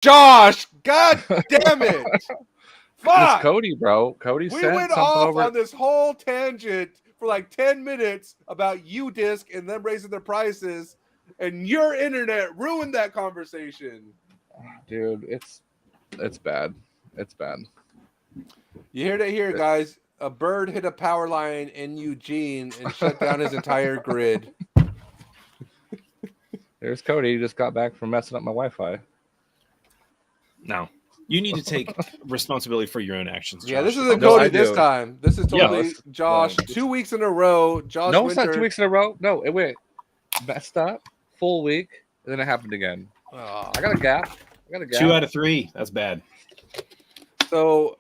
Josh, god damn it. It's Fuck. Cody, bro. Cody We sent went something off over. on this whole tangent for like 10 minutes about UDisc and them raising their prices, and your internet ruined that conversation. Dude, it's bad. It's bad. You heard it here, guys. A bird hit a power line in Eugene and shut down his entire grid. There's Cody. He just got back from messing up my Wi-Fi. No, you need to take responsibility for your own actions. Josh. Yeah, this isn't No, Cody I this do. time. This is totally it's- Josh. no, 2 weeks in a row. Josh No, it's Winter. not 2 weeks in a row. No, it went messed up, full week, and then it happened again. Oh. I got a gap. 2 out of 3. That's bad. So,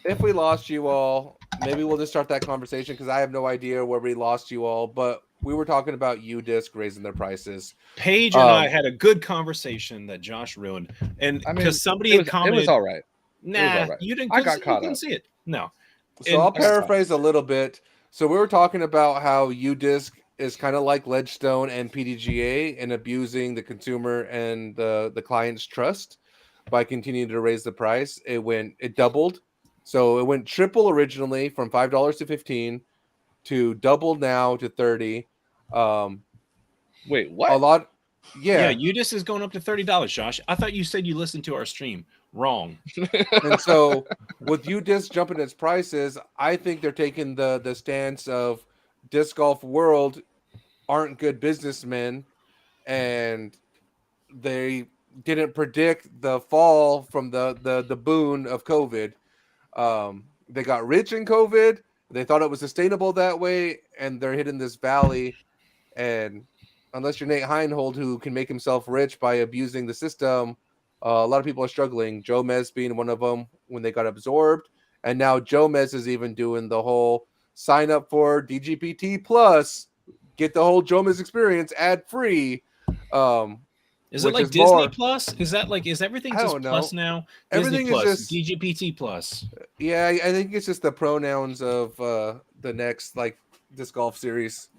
if we lost you all, maybe we'll just start that conversation because I have no idea where we lost you all. But we were talking about UDisc raising their prices. Paige and I had a good conversation that Josh ruined, and I mean, because somebody it had was commented, all right. nah, all right. you didn't. I got you caught couldn't up. see it. No. So I'll paraphrase a little bit. So we were talking about how UDisc is kind of like Ledgestone and PDGA and abusing the consumer and the client's trust by continuing to raise the price. It doubled. So it went triple originally from $5 to 15 to double now to 30. Wait, what? A lot. Yeah, Yeah. UDisc is going up to $30, Josh. I thought you said you listened to our stream. Wrong. And so with UDisc jumping its prices, I think they're taking the stance of disc golf world aren't good businessmen, and they didn't predict the fall from the boon of COVID. They got rich in COVID. They thought it was sustainable that way, and they're hitting this valley. And unless you're Nate Heinhold, who can make himself rich by abusing the system, a lot of people are struggling. Joe Mez being one of them when they got absorbed, and now Joe Mez is even doing the whole sign up for DGPT Plus, get the whole Joe Mez experience ad free. Is it which like is Disney more- Plus? Is that like, is everything I just don't know. plus now? Everything Disney is Plus, just- DGPT Plus. Yeah, I think it's just the pronouns of the next like disc golf series.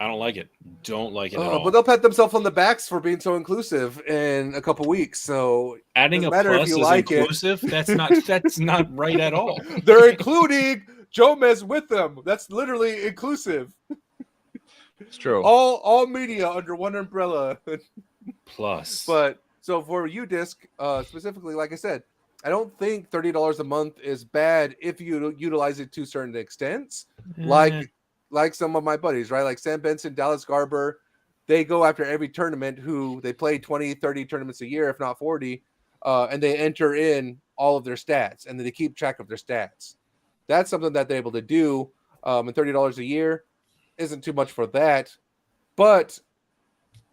I don't like it. Don't like it at all. But they'll pat themselves on the backs for being so inclusive in a couple weeks. So Adding a doesn't matter if plus you is like it. inclusive. That's not right at all. They're including Joe Mez with them. That's literally inclusive. It's true. All media under one umbrella. Plus, But so for UDisc, specifically, like I said, I don't think $30 a month is bad if you utilize it to certain extents. Like some of my buddies, right? Like Sam Benson, Dallas Garber, they go after every tournament who they play 20, 30 tournaments a year, if not 40, and they enter in all of their stats and then they keep track of their stats. That's something that they're able to do. And $30 a year isn't too much for that. But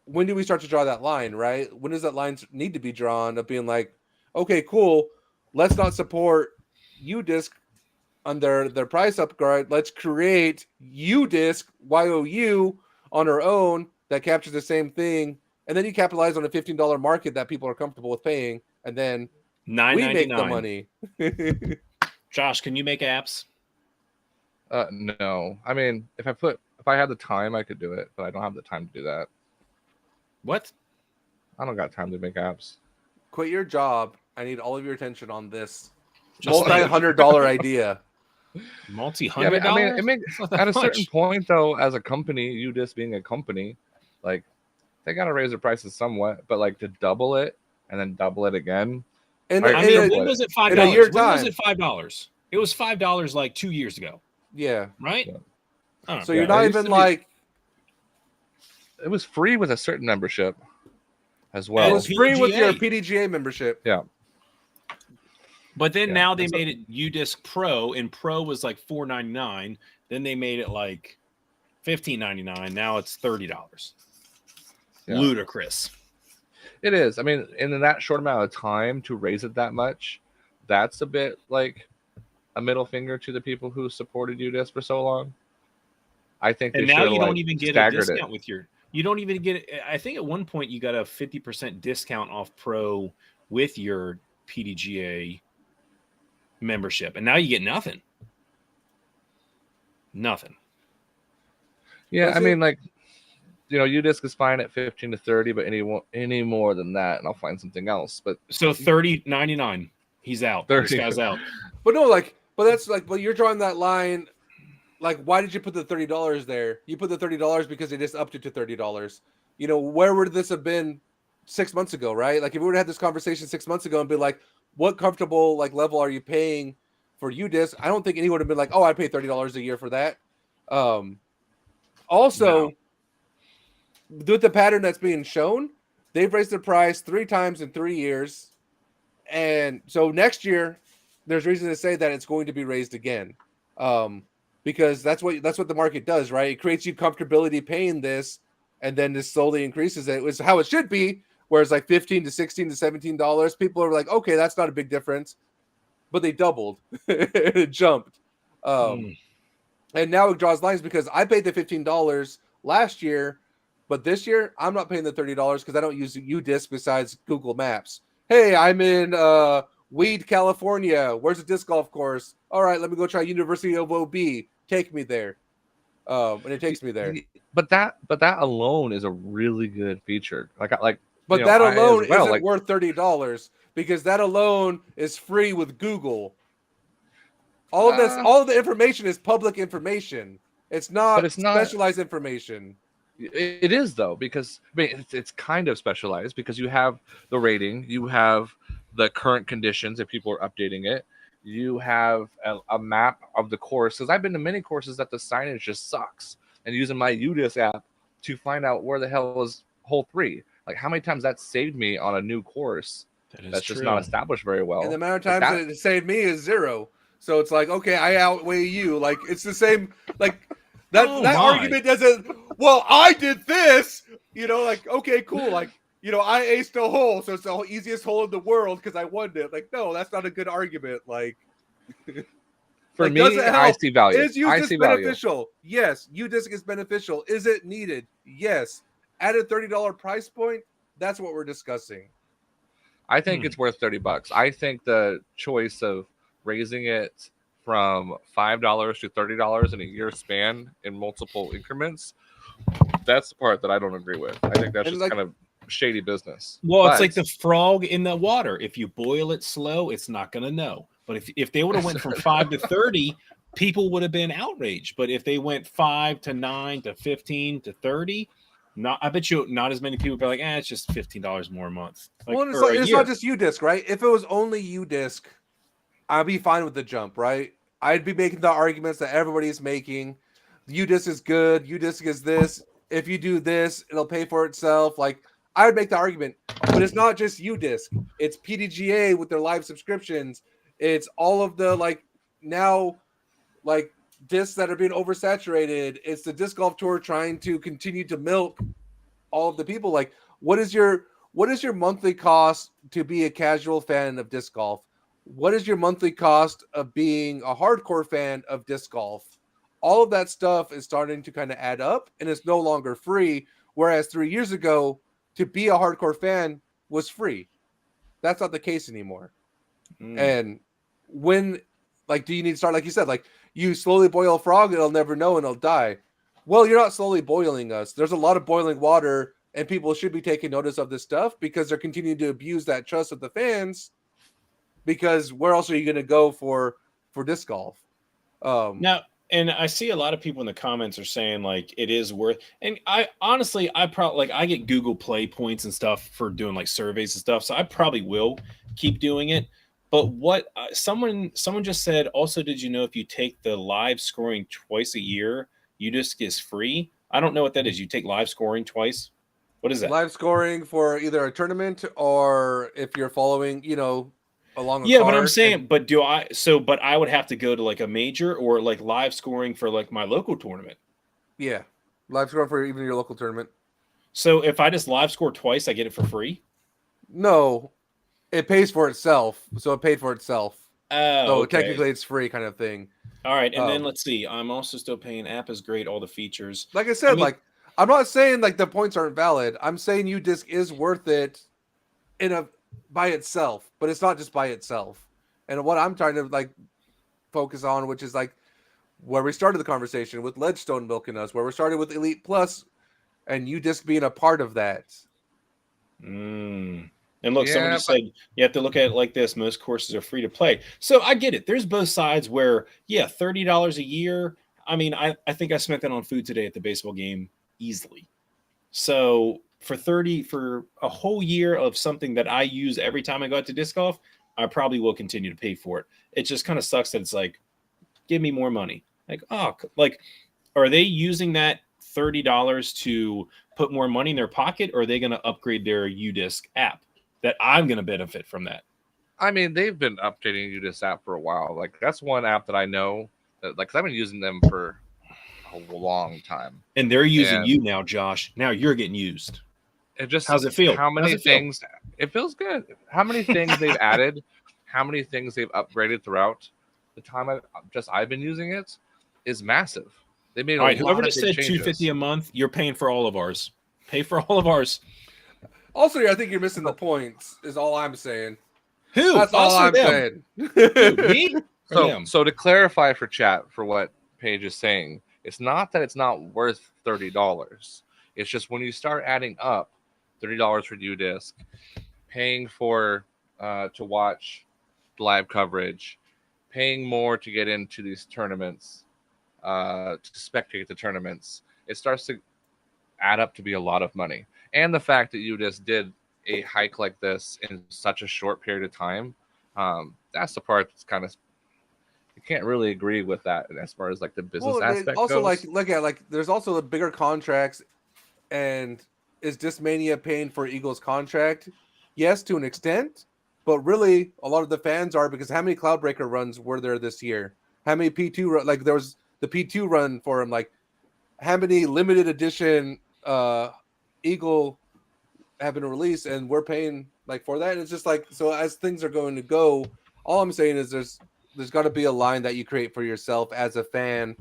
when do we start to draw that line, right? When does that line need to be drawn of being like, okay, cool, let's not support UDisc on their price upgrade. Let's create UDisc YOU on our own that captures the same thing, and then you capitalize on a $15 market that people are comfortable with paying, and then we make the money. Josh, can you make apps? No. I mean, if I had the time, I could do it, but I don't have the time to do that. What? I don't got time to make apps. Quit your job. I need all of your attention on this Just multi-$100 idea. Multi-$100? I mean, it makes at a certain point though, as a company, you just being a company, like they gotta raise their prices somewhat, but like to double it and then double it again. And I mean, when was it $5? In a year's When was time. it $5? It was $5 like 2 years ago, Yeah. right? Yeah. So you're not even like it was free with a certain membership as well. it was free with your PDGA. PDGA membership. Yeah. But then Yeah, now they that's made it UDisc Pro, and Pro was like $4.99. Then they made it like $15.99. Now it's $30. Yeah. Ludicrous. It is. I mean, in that short amount of time to raise it that much, that's a bit like a middle finger to the people who supported UDisc for so long. I think they And now should you have, don't even get a staggered discount with your. You don't even get it. I think at one point you got a 50% discount off Pro with your PDGA membership, and now you get nothing. Nothing. Yeah, I mean, like UDisc is fine at 15 to 30, but any more than that, and I'll find something else. But So 30.99, he's out. 30. This guy's out. But no, like, but you're drawing that line. Like, why did you put the $30 there? You put the $30 because they just upped it to $30. Where would this have been 6 months ago, right? Like, if we would have had this conversation 6 months ago and be like, what comfortable like level are you paying for UDisc? I don't think anyone would have been like, oh, I pay $30 a year for that. Also, with the pattern that's being shown, they've raised the price 3 times in 3 years, and so next year there's reason to say that it's going to be raised again. Because that's what the market does, right? It creates you comfortability paying this, and then this slowly increases it. It was how it should be, whereas like $15 to $16 to $17, people are like, okay, that's not a big difference, but they doubled, it jumped, and now it draws lines because I paid the $15 last year, but this year I'm not paying the $30 because I don't use UDisc besides Google Maps. Hey, I'm in Weed, California. Where's the disc golf course? All right, let me go try University of OB. Take me there. And it takes me there. But that alone is a really good feature. But that alone isn't worth $30 because that alone is free with Google. All of the information is public information. It's not specialized information. It is though, because it's kind of specialized because you have the rating, you have the current conditions if people are updating it, you have a map of the course. Because I've been to many courses that the signage just sucks, and using my UDisc app to find out where the hell is hole 3. Like how many times that saved me on a new course that's just not established very well. And the amount of times that it saved me is 0. So it's like, okay, I outweigh you. Like it's the same. Like that argument doesn't. Well, I did this. Like okay, cool. Like I aced a hole, so it's the easiest hole in the world because I won it. Like no, that's not a good argument. Like for me, I see value. Is UDisc beneficial? Yes, UDisc is beneficial. Is it needed? Yes. At a $30 price point, that's what we're discussing. I think it's worth $30. I think the choice of raising it from $5 to $30 in a year span in multiple increments, that's the part that I don't agree with. I think that's just kind of shady business. Well, it's like the frog in the water. If you boil it slow, it's not going to know. But if they would have went from 5 to 30, people would have been outraged. But if they went 5 to 9 to 15 to 30, I bet you not as many people would be like, it's just $15 more a month. It's not just UDisc, right? If it was only UDisc, I'd be fine with the jump, right? I'd be making the arguments that everybody's making. UDisc is good. UDisc is this. If you do this, it'll pay for itself. Like, I would make the argument. But it's not just UDisc. It's PDGA with their live subscriptions. It's all of the, discs that are being oversaturated. It's the disc golf tour trying to continue to milk all of the people. Like, what is your monthly cost to be a casual fan of disc golf? What is your monthly cost of being a hardcore fan of disc golf? All of that stuff is starting to kind of add up, and it's no longer free. Whereas 3 years ago, to be a hardcore fan was free. That's not the case anymore. And when, do you need to start, like you said, you slowly boil a frog, it'll never know and it'll die. Well, you're not slowly boiling us. There's a lot of boiling water, and people should be taking notice of this stuff because they're continuing to abuse that trust of the fans. Because where else are you going to go for disc golf? Now, and I see a lot of people in the comments are saying it is worth. And I honestly, I get Google Play points and stuff for doing surveys and stuff, so I probably will keep doing it. But what someone just said also, did you know if you take the live scoring twice a year, UDisc is free? I don't know what that is. You take live scoring twice. What is that? Live scoring for either a tournament or if you're following, along yeah, but I'm saying, but I would have to go to a major or live scoring for my local tournament. Yeah, live scoring for even your local tournament. So if I just live score twice, I get it for free? No, it pays for itself. So it paid for itself. Oh, so okay. Technically it's free kind of thing. All right, and then let's see. I'm also still paying. App is great. All the features. Like I said, I'm not saying the points aren't valid. I'm saying UDisc is worth it by itself, but it's not just by itself. And what I'm trying to focus on, which is where we started the conversation with Ledgestone milking us, where we started with Elite Plus and UDisc being a part of that. And look, someone Yeah, just said you have to look at it like this. Most courses are free to play. So I get it. There's both sides where, yeah, $30 a year. I mean, I think I spent that on food today at the baseball game easily. So for a whole year of something that I use every time I go out to disc golf, I probably will continue to pay for it. It just kind of sucks that it's like, give me more money. Like, are they using that $30 to put more money in their pocket, or are they going to upgrade their UDisc app that I'm going to benefit from that? I mean, they've been updating UDisc app for a while. Like that's one app that I know that, like, 'cause I've been using them for a long time. And they're using And you now, Josh. Now you're getting used. it just How's it feel? how many things it feels good. How many things they've added, how many things they've upgraded throughout the time I've been using it is massive. They made All right, a whoever lot of just big said changes. $250 a month, you're paying for all of ours. Pay for all of ours. Also, I think you're missing the points. Is all I'm saying. Who? That's all Us or I'm them? saying. Who, me? Or So, them? so to clarify for chat for what Paige is saying, it's not that it's not worth $30. It's just when you start adding up $30 for UDisc, paying for to watch live coverage, paying more to get into these tournaments, to spectate the tournaments, it starts to add up to be a lot of money. And the fact that UDisc did a hike like this in such a short period of time, that's the part that's kind of, you can't really agree with that as far as like the business aspect also goes. like look at like there's also the bigger contracts, and is Discmania paying for Eagles' contract? Yes, to an extent, but really a lot of the fans are, because how many Cloudbreaker runs were there this year? How many P2 like there was the P2 run for him? Like how many limited edition Eagle have been released, and we're paying like for that? And it's just like, so as things are going to go, all I'm saying is there's got to be a line that you create for yourself as a fan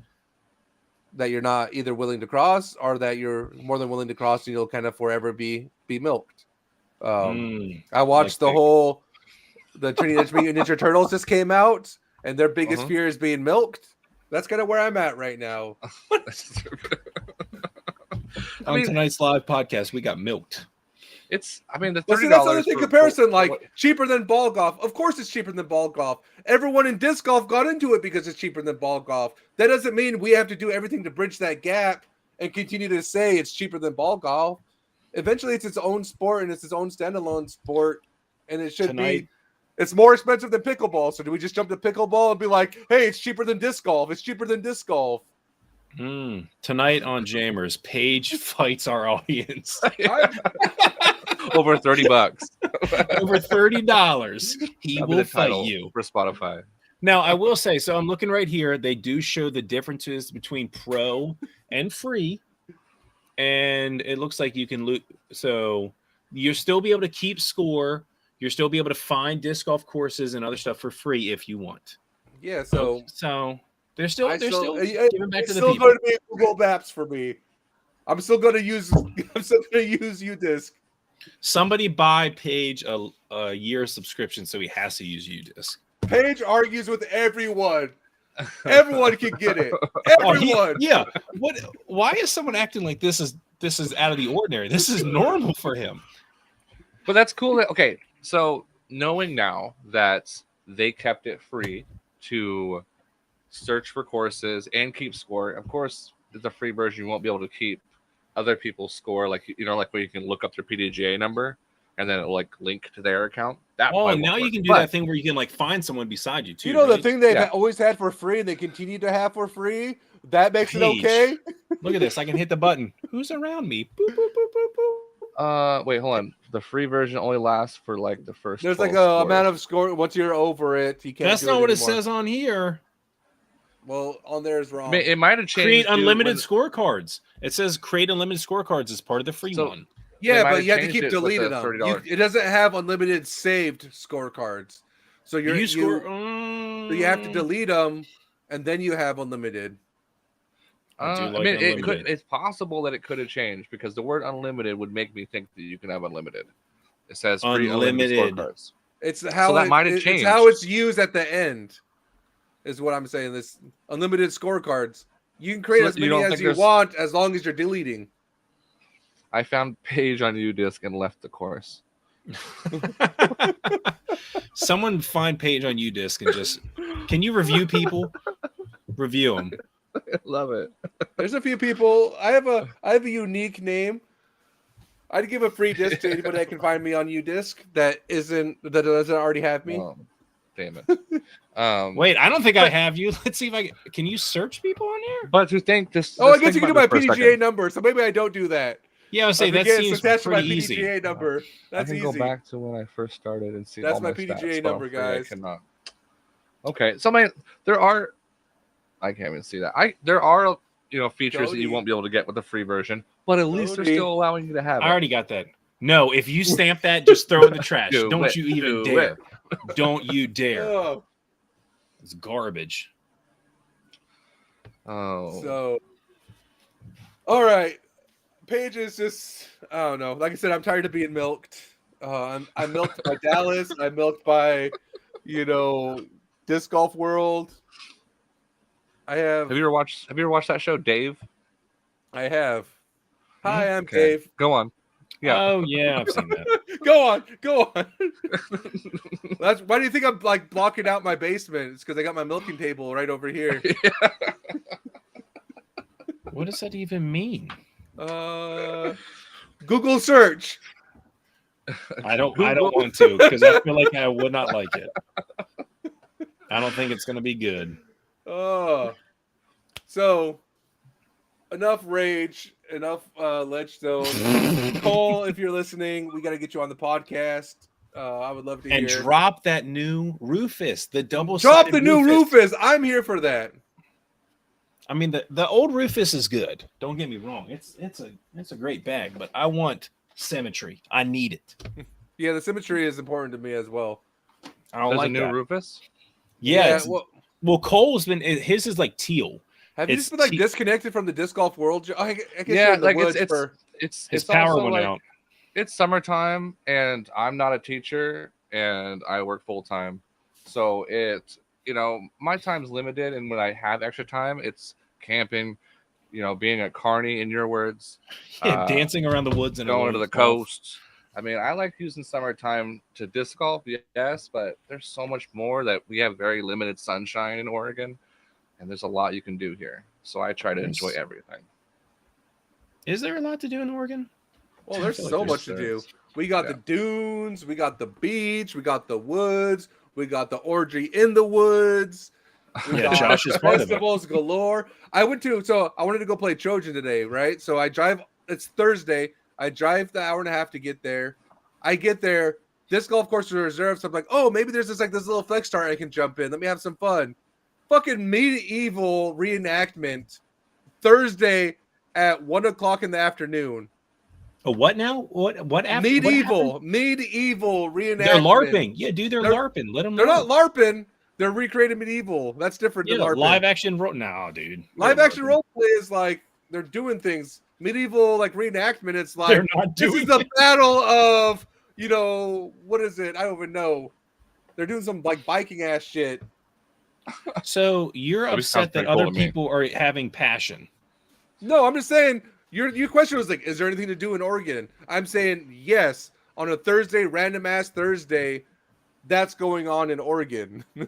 that you're not either willing to cross, or that you're more than willing to cross, and you'll kind of forever be milked. I watched the Teenage Mutant Ninja Turtles just came out, and their biggest fear is being milked. That's kind of where I'm at right now. On tonight's live podcast, we got milked. It's, I mean, the $30. Well, see, that's another thing comparison. Like cheaper than ball golf. Of course, it's cheaper than ball golf. Everyone in disc golf got into it because it's cheaper than ball golf. That doesn't mean we have to do everything to bridge that gap and continue to say it's cheaper than ball golf. Eventually, it's its own sport, and it's its own standalone sport, and it should be. It's more expensive than pickleball. So do we just jump to pickleball and be like, hey, it's cheaper than disc golf? It's cheaper than disc golf. Tonight on Jammers, Paige fights our audience. Over $30. Over $30. He will fight you for Spotify. Now, I will say, so I'm looking right here. They do show the differences between pro and free. And it looks like you can loot. So you'll still be able to keep score. You'll still be able to find disc golf courses and other stuff for free if you want. Yeah. So they're still giving back to the people. It's still people. going to be Google Maps for me. I'm still going to use UDisc. Somebody buy Paige a year subscription so he has to use UDisc. Paige argues with everyone. Everyone can get it. Everyone. Yeah. What? Why is someone acting like this is out of the ordinary? This is normal for him. But that's cool. Okay, so knowing now that they kept it free to search for courses and keep score. Of course, the free version you won't be able to keep other people's score, like like where you can look up their PDGA number and then it'll like link to their account. And now you can do that thing where you can like find someone beside you too. The thing they've always had for free and they continue to have for free, that makes it okay. Look at this. I can hit the button. Who's around me? Boop, boop, boop, boop, boop. Wait, hold on. The free version only lasts for like the first. There's like a amount of score. Once you're over it, you can't. That's not what it says on here. Well, on there is wrong. It might have changed. Create unlimited scorecards. It says create unlimited scorecards as part of the free one. Yeah, but you have to keep deleting them. It doesn't have unlimited saved scorecards. So you have to delete them, and then you have unlimited. It's possible that it could have changed because the word unlimited would make me think that you can have unlimited. It says free unlimited scorecards. It's how that might have changed. It's how it's used at the end. Is what I'm saying. This unlimited scorecards. You can create as many as you want as long as you're deleting. I found page on UDisc and left the course. Someone find page on UDisc and just can you review people? Review them. Love it. There's a few people. I have a unique name. I'd give a free disc to anybody that can find me on UDisc that doesn't already have me. Damn it. Wait, I don't think I have you. Let's see if can you search people on here? But to think this. I guess you can do my PDGA number, so maybe I don't do that. Yeah, I would say that seems pretty my easy. PDGA number. That's I can easy. go back to when I first started and see. That's all my PDGA PDGA number, guys. I cannot. Okay, so there are. I can't even see that. There are features that you won't be able to get with the free version, but at least they're still allowing you to have it. I already got that. No, if you stamp that, just throw it in the trash. Don't you even dare. Don't you dare. Oh. It's garbage. Oh. So, all right. Paige is just, I don't know. Like I said, I'm tired of being milked. I'm milked by Dallas. I'm milked by, Disc Golf World. Have you ever watched that show, Dave? I have. Hi, I'm Dave. Go on. Yeah. Oh yeah, I've seen that. Go on. Why do you think I'm like blocking out my basement? It's because I got my milking table right over here. What does that even mean? Google search. I don't want to because I feel like I would not like it. I don't think it's going to be good. So enough rage, enough Ledgestone. Cole, if you're listening, we got to get you on the podcast. I would love to hear. And drop that new Rufus, the double. Drop the new Rufus. I'm here for that. I mean, the old Rufus is good. Don't get me wrong. It's a great bag, but I want symmetry. I need it. Yeah, the symmetry is important to me as well. I don't like a new that. Rufus. Yeah. Well, Cole's been his is like teal. Have you just been like disconnected from the disc golf world? I guess yeah, like it's power also went like, out. It's summertime, and I'm not a teacher, and I work full time, so my time's limited. And when I have extra time, it's camping, being a carny, in your words, dancing around the woods and going to the coast. I mean, I like using summertime to disc golf, yes, but there's so much more that we have very limited sunshine in Oregon. And there's a lot you can do here. So I try to enjoy everything. Is there a lot to do in Oregon? Well, there's so much to do. We got the dunes. We got the beach. We got the woods. We got the orgy in the woods. We got Josh is part of it. festivals galore. I wanted to go play Trojan today, right? So I drive. It's Thursday. I drive the hour and a half to get there. I get there. This golf course is reserved. So I'm like, oh, maybe there's this little flex start I can jump in. Let me have some fun. Fucking medieval reenactment Thursday at 1:00 in the afternoon. A what now? What after? Medieval reenactment. They're LARPing. Yeah, dude, they're LARPing. Let them. They're not LARPing. They're recreating medieval. That's different than LARPing. Live action role. No, dude. Live action role play is like they're doing things. Medieval like reenactment. It's like they're not doing. This is the battle of what is it? I don't even know. They're doing some like biking ass shit. So you're upset that other people are having passion? No, I'm just saying. Your question was like, is there anything to do in Oregon? I'm saying yes. On a Thursday, random ass Thursday, that's going on in Oregon. Oh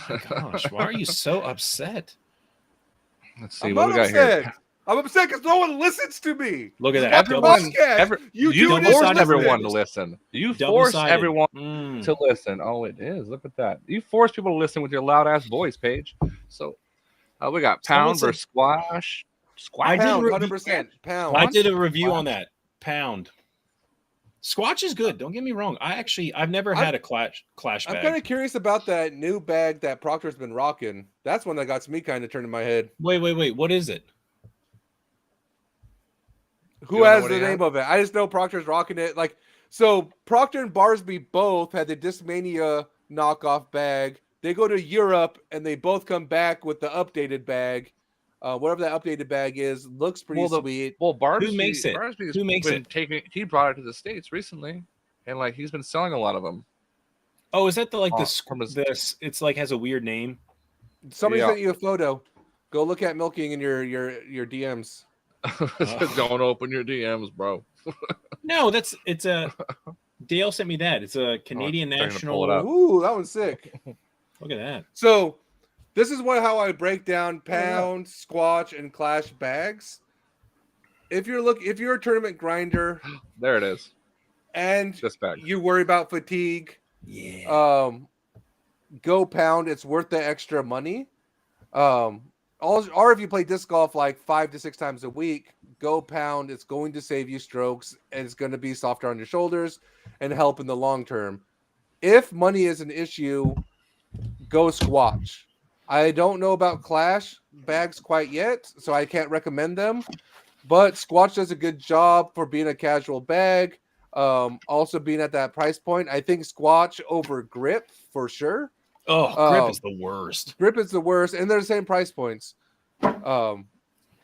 my gosh, why are you so upset? Let's see what we got here. I'm upset because no one listens to me. Look at that. You forced everyone to listen. You forced everyone to listen. Oh, it is. Look at that. You force people to listen with your loud ass voice, Paige. So we got pound versus squash. Squash. Pound, 100%. Pound. I did a review on that. Pound. Squash is good. Don't get me wrong. I've never had a clash bag. I'm kind of curious about that new bag that Proctor's been rocking. That's one that got me kind of turning my head. Wait. What is it? Who has the name of it? I just know Proctor's rocking it. Like, so Proctor and Barsby both had the Discmania knockoff bag. They go to Europe and they both come back with the updated bag. Whatever that updated bag is, looks pretty sweet. Well, Barsby, who makes it? Who makes it? He brought it to the States recently, and like he's been selling a lot of them. Oh, is that this? It's like has a weird name. Somebody sent you a photo. Go look at milking in your DMs. Don't open your DMs, bro. No, it's a Dale sent me that. It's a Canadian starting to national. pull it up. Ooh, that one's sick. Look at that. So this is how I break down pound, squatch, and clash bags. If you're a tournament grinder There it is. and This bag. you worry about fatigue, Yeah. go pound. It's worth the extra money. Or if you play disc golf like 5 to 6 times a week, go pound. It's going to save you strokes and it's going to be softer on your shoulders and help in the long term. If money is an issue, go squatch. I don't know about clash bags quite yet, so I can't recommend them. But Squatch does a good job for being a casual bag. Also being at that price point, I think Squatch over Grip for sure. Oh, Grip is the worst. Grip is the worst, and they're the same price points.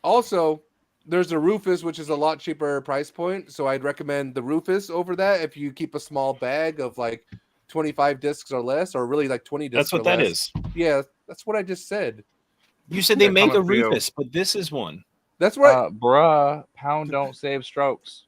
Also, there's the Rufus, which is a lot cheaper price point. So I'd recommend the Rufus over that if you keep a small bag of like 25 discs or less, or really like 20 discs. That's what or that less. is. Yeah, that's what I just said. You said they make a comment for you. Rufus, but this is one. That's what Bruh, pound don't save strokes.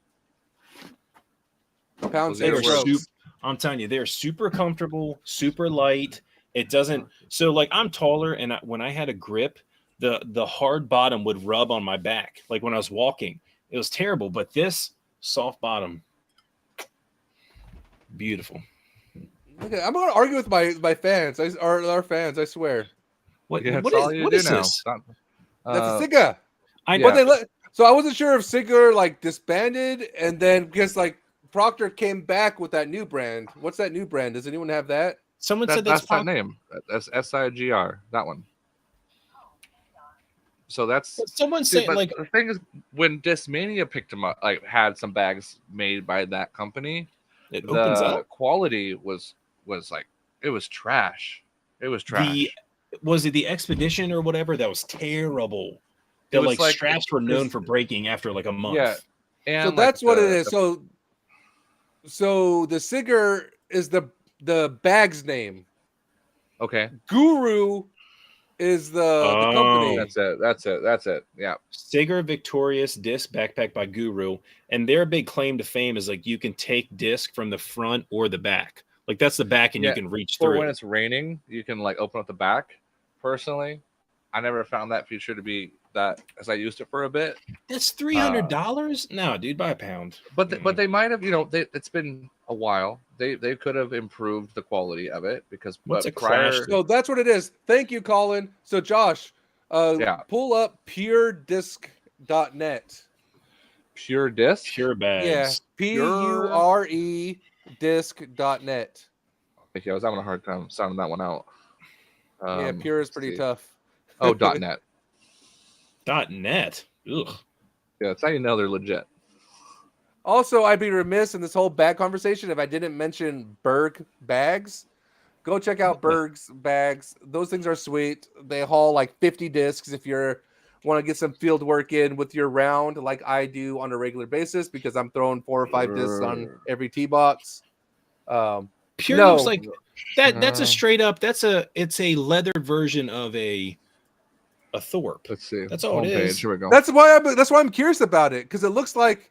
pound They saver are strokes. I'm telling you, they're super comfortable, super light. It doesn't. So like I'm taller, and when I had a grip, the hard bottom would rub on my back. Like when I was walking, it was terrible. But this soft bottom, beautiful. Okay, I'm gonna argue with my fans. Our fans. I swear. What Yeah, what that's all is you what do is now. this? Not- That's a Siga. I yeah. But they so I wasn't sure if Sigler like disbanded, and then because like Procter came back with that new brand. What's that new brand? Does anyone have that? Someone said that's that's that name. That's SIGR. That one. So that's Someone see, saying but like the thing is, when Discmania picked them up, like had some bags made by that company, it opens the up. quality was like it was trash. It was trash. Was it the Expedition or whatever that was terrible? It The was like straps were known 'cause- for breaking after like a month. Yeah. And So like that's what it is. the- So the Sigger is the bag's name. okay. Guru is the company. That's it. Yeah. Sager Victorious Disc Backpack by Guru, and their big claim to fame is like you can take disc from the front or the back. Like that's the back, and Yeah, you can reach For through. when it's raining, you can like open up the back. Personally, I never found that feature to be that, as I used it for a bit. That's $300. No, dude, buy a pound. But they might have, it's been a while. They could have improved the quality of it because What's a prior. clash? So that's what it is. Thank you, Colin. So Josh, pull up puredisc.net. Pure disc. Pure Yeah, bags. PURE disc.net. Okay, I was having a hard time sounding that one out. Yeah, pure is pretty tough. Oh, .net. .net. Ugh. Yeah, that's how you know they're legit. Also, I'd be remiss in this whole bag conversation if I didn't mention Berg bags. Go check out Berg's bags. Those things are sweet. They haul like 50 discs if you want to get some field work in with your round, like I do on a regular basis, because I'm throwing 4 or 5 discs on every tee box. Pure No. looks like that. That's a straight up. It's a leather version of a Thorpe. Let's see. That's all it is. Here we go. That's why I'm curious about it, because it looks like,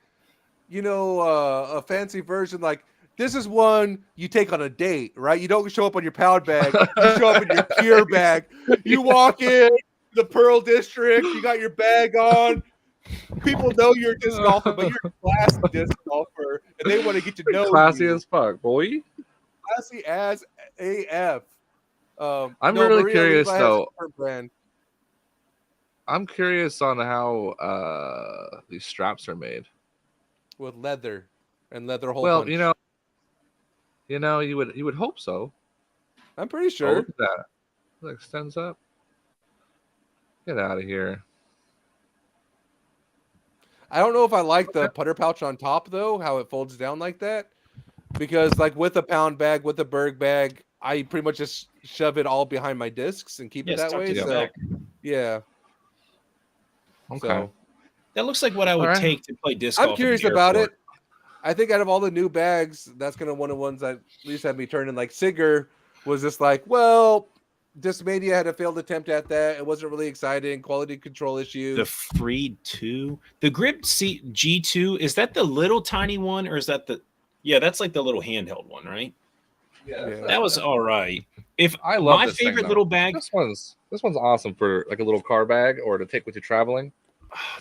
a fancy version. Like, this is one you take on a date, right? You don't show up on your pound bag. You show up in your pure bag. You walk in the Pearl District. You got your bag on. People know you're a disc golfer, but you're a classy disc golfer, and they want to get to know Classy you. as fuck, boy. Classy as AF. I'm really Maria curious Levi has though. her brand. I'm curious on how these straps are made. With leather and leather hole Well, punch. you would hope so. I'm pretty Oh, sure. look at that. It extends up. Get out of here. I don't know if I like the putter pouch on top though, how it folds down like that. Because like with a pound bag, with a Berg bag, I pretty much just shove it all behind my discs and keep it that way. So yeah. Okay. So That looks like what I would take to play disc I'm golf. curious about it. I think out of all the new bags, that's gonna one of the ones that at least had me turning. Like Sigger was just like, well, Discmania had a failed attempt at that. It wasn't really exciting. Quality control issues. The Freed 2, the Grip G2, is that the little tiny one, or is that the? Yeah, that's like the little handheld one, right? Yeah, That was all right. If I love my this thing, favorite though. little bag, This one's awesome for like a little car bag or to take with you traveling.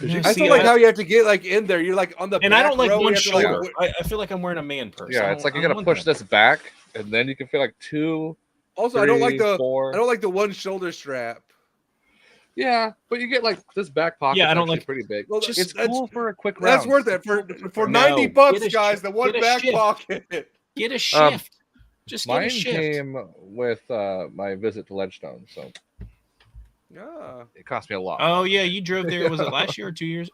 no, I see, still like how you have to get like in there. You're like on the and back I don't like row, you one have to, shoulder. like, I feel like I'm wearing a man purse. Yeah, it's like you I got to don't push want that. this back, and then you can feel like 2. Also, 3, I don't like the 4. one shoulder strap. Yeah, but you get like this back pocket. Yeah, I don't actually like- pretty big. Well, It's that's- cool for a quick That's round. worth it for No, $90, get a guys. shi- The one get a back shift. pocket. Get a shift. Just get Mine a shift. came with my visit to Ledgestone, so Yeah. it cost me a lot. Oh yeah, you drove there. Was it last year or 2 years?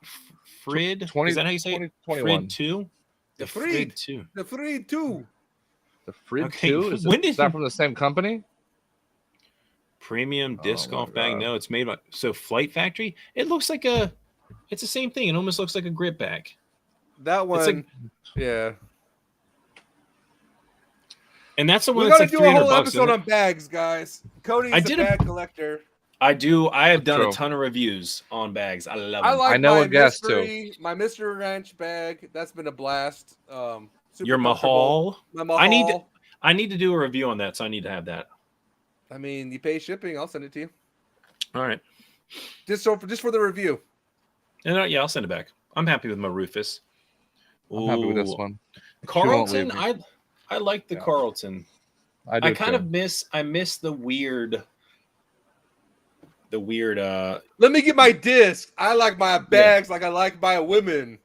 Frid. 20 Is that how you say it? 2021. Frid 2. The Frid Frid. 2. The free too. The Frid Okay, 2? Is when it- did- is that from the same company? Premium disc Oh, golf my bag. God. No, it's made by Flight Factory. It looks like it's the same thing. It almost looks like a grip bag. That one. like- yeah. And that's the one We that's gotta like do a whole $300. episode isn't it? on bags, guys. Cody's I a did a- bag collector. I do. I have done True. a ton of reviews on bags. I love I them. like I know my a guest, too. my mystery ranch bag. That's been a blast. Super Your comfortable. Mahal. My Mahal. I need to do a review on that, so I need to have that. I mean, you pay shipping. I'll send it to you. All right. Just for the review. And yeah, I'll send it back. I'm happy with my Rufus. I'm happy with this Ooh. one. Carlton. leave I like the Yeah. Carlton. I do I kind too. of miss the weird. Let me get my disc. I like my bags like I like my women.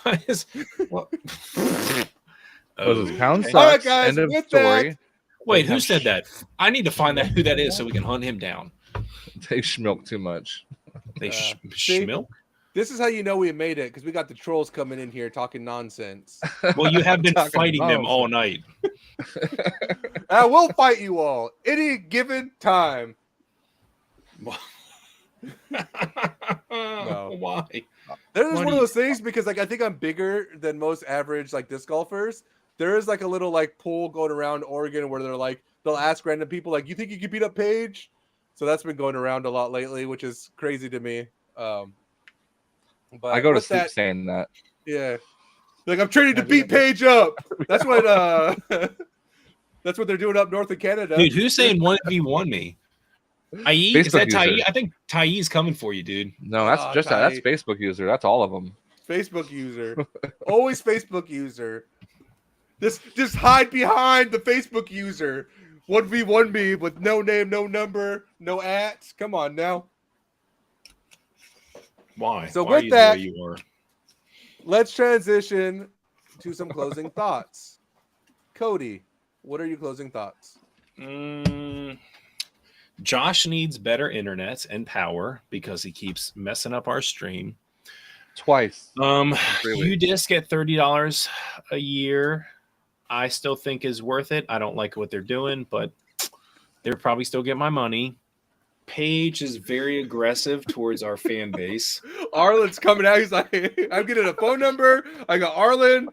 What is what? What is it, pound Okay. sucks, All right, guys, end of with story. that- Wait, who said that? I need to find out who that is so we can hunt him down. They schmilk too much. They see? schmilk? This is how you know we made it, because we got the trolls coming in here talking nonsense. Well, you have been Talking fighting them nonsense. all night. I will fight you all any given time. Why? There's Why one do of you- those things because like I think I'm bigger than most average like disc golfers. There is like a little like pool going around Oregon where they'll ask random people like, you think you can beat up Paige? So that's been going around a lot lately, which is crazy to me. But I go to with sleep that, saying that. yeah. Like I'm training to beat Paige up. That's what that's what they're doing up north of Canada. Dude, who's saying 1v1 me? IE? Is Facebook that Tyee? user. I think Tyee's coming for you, dude. No, that's Oh, just that. That's Ty. Facebook user. That's all of them. Facebook user. Always Facebook user. Just hide behind the Facebook user. 1v1 me with no name, no number, no @. Come on now. Why? So Why are with you that- the way you are? Let's transition to some closing thoughts. Cody, what are your closing thoughts? Josh needs better internet and power because he keeps messing up our stream. Twice. You disc at $30 a year, I still think is worth it. I don't like what they're doing, but they'll probably still get my money. Paige is very aggressive towards our fan base. Arlen's coming out. He's like, I'm getting a phone number. I got Arlen.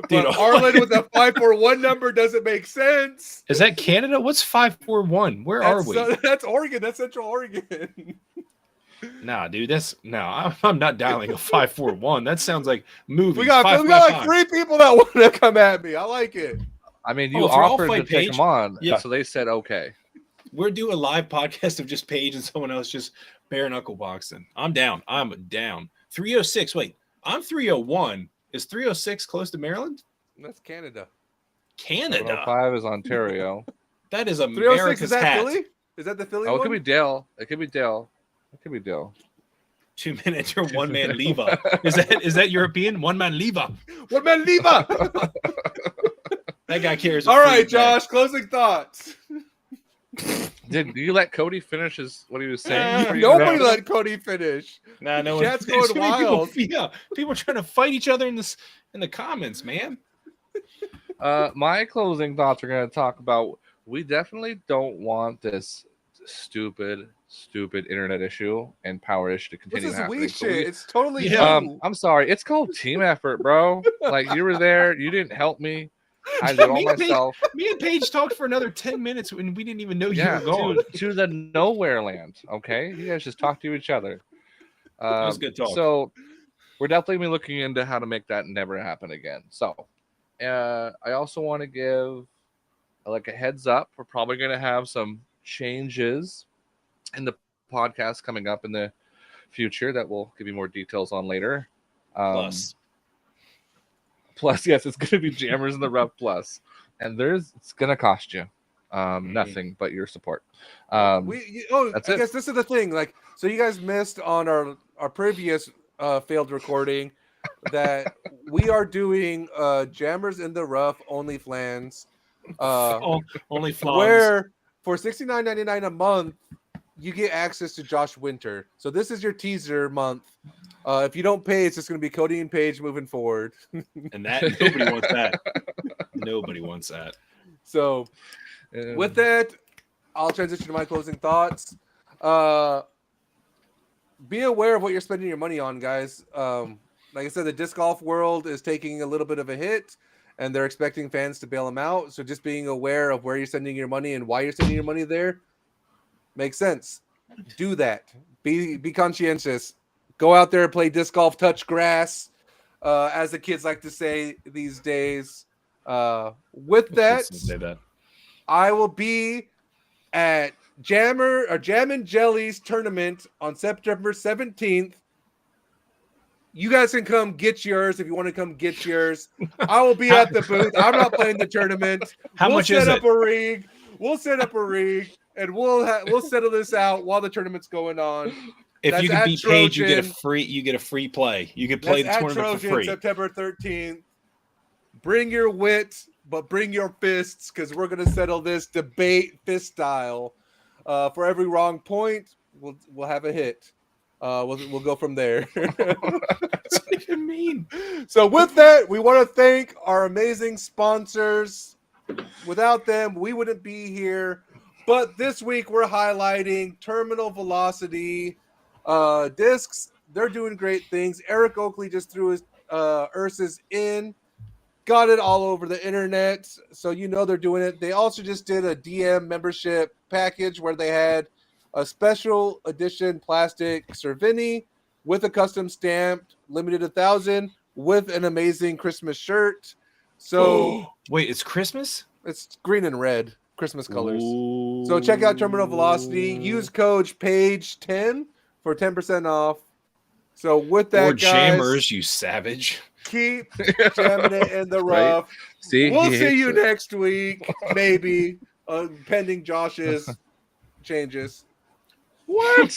Dude, But Arlen with a 541 number doesn't make sense. Is that Canada? What's 541? Where are we? That's Oregon. That's Central Oregon. Nah, dude, I'm not dialing a 541. That sounds like movie. We got like 3 people that want to come at me. I like it. I mean, Oh, you if we're all offered to fight take Paige? them on, Yeah. so they said okay. We're doing a live podcast of just Paige and someone else just bare knuckle boxing. I'm down. 306. Wait, I'm 301. Is 306 close to Maryland? That's Canada. Canada. 5 is Ontario. That is 306 America's is that hat. Philly? Is that the Philly Oh, it one? could be Dale. It could be Dale. It could be Dale. 2 minutes or one man Leva. Is that European? One man Leva. One man Leva. That guy carries. All right, Josh. Closing thoughts. Did you let Cody finish what he was saying? before you Nobody wrapped let Cody finish. Nah, no. Chat's there's going too many people- wild. yeah, people are trying to fight each other in the comments, man. My closing thoughts are going to talk about. We definitely don't want this stupid internet issue and power issue to What's continue this happening. weed So shit? It's totally Yeah. you. I'm sorry. It's called team effort, bro. Like you were there, you didn't help me. I did it all Me and Paige- myself. Me and Paige talked for another 10 minutes and we didn't even know you Yeah, were gone. to the nowhere land. Okay, you guys just talk to each other. was good talk. So we're definitely be looking into how to make that never happen again. So I also want to give like a heads up. We're probably going to have some changes in the podcast coming up in the future that we'll give you more details on later. Plus, yes, it's going to be Jammers in the Rough Plus, and it's going to cost you nothing but your support. I guess this is the thing. Like, so you guys missed on our previous failed recording that we are doing Jammers in the Rough only flans. Only flans. Where for $69.99 a month you get access to Josh Winter. So this is your teaser month. If you don't pay, it's just going to be Cody and Paige moving forward. And that nobody wants that. Nobody wants that. So with that, I'll transition to my closing thoughts. Be aware of what you're spending your money on, guys. Like I said, the disc golf world is taking a little bit of a hit, and they're expecting fans to bail them out. So just being aware of where you're sending your money and why you're sending your money there makes sense. Do that. Be conscientious. Go out there and play disc golf, touch grass, as the kids like to say these days. With that, I will be at Jam and Jelly's tournament on September 17th. You guys can come get yours if you want to come get yours. I will be at the booth. I'm not playing the tournament. How much is it? We'll set up a rig, and we'll settle this out while the tournament's going on. If you can beat Paige, you get a free play. You can play the tournament for free. September 13th. Bring your wit, but bring your fists, because we're gonna settle this debate fist style. For every wrong point, we'll have a hit. We'll go from there. What's that even mean? So with that, we want to thank our amazing sponsors. Without them, we wouldn't be here. But this week we're highlighting Terminal Velocity discs. They're doing great things. Eric Oakley just threw his Ursus in. Got it all over the internet, so you know they're doing it. They also just did a DM membership package where they had a special edition plastic Cervini with a custom stamped limited 1,000 with an amazing Christmas shirt. So wait, it's Christmas? It's green and red, Christmas colors. Ooh. So check out Terminal Velocity. Use code PAGE10 for 10% off. So with that, or guys, Jammers, you savage. Keep jamming it in the rough. Right? See, we'll see you next week, maybe, pending Josh's changes. What?